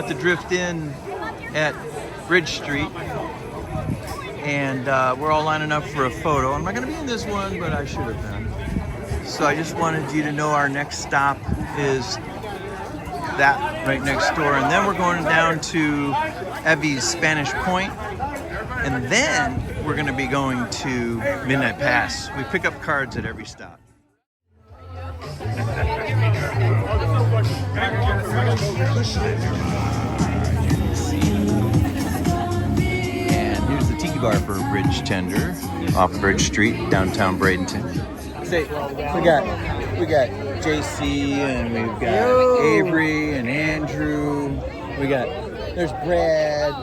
at the Drift Inn at Bridge Street, and we're all lining up for a photo. I'm not going to be in this one, but I should have been. So I just wanted you to know our next stop is that right next door, and then we're going down to Evie's Spanish Point, and then we're going to be going to Midnight Pass. We pick up cards at every stop. And here's the tiki bar for Bridge Tender off Bridge Street, downtown Bradenton. Say, we got JC, and we've got Avery and Andrew. There's Brad.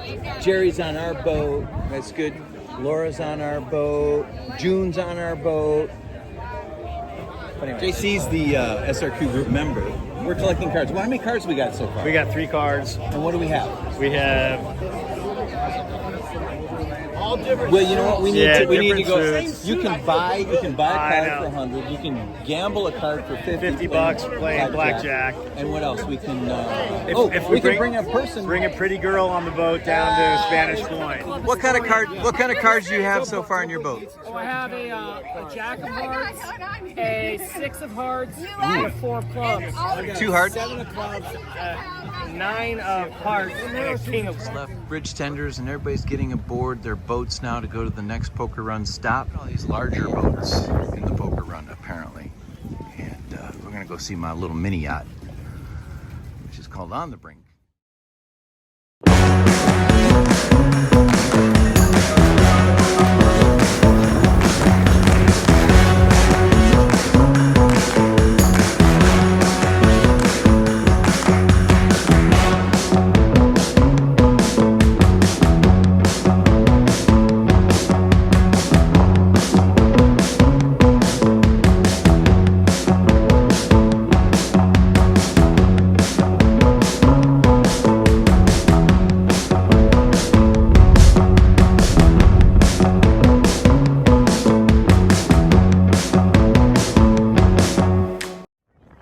Jerry's on our boat. That's good. Laura's on our boat. June's on our boat. But anyway, JC's the SRQ group member. We're collecting cards. How many cards we got so far? We got 3 cards. And what do we have? We have all different. Well, you know what? We need to go. Fruits. You can buy a card for 100. You can gamble a card for 50 bucks playing blackjack. And what else? We can if we can bring a person. Bring a pretty girl on the boat down to Spanish Point. What kind of cards do you have so far in your boat? Oh, I have a jack of hearts, a 6 of hearts, and 4 of clubs. 2 hearts? 7 of clubs, 9 of hearts, and a king of clubs. Left Bridge Tenders, and everybody's getting aboard their boats now to go to the next poker run stop. All these larger boats in the poker run, apparently. And we're gonna go see my little mini yacht, which is called On the Brink.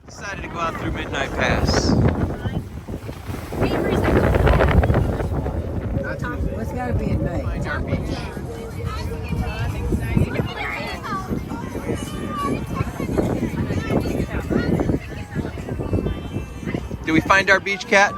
Decided to go out through Midnight Pass. What's got to be at night? Find our beach. Did we find our beach, Cat?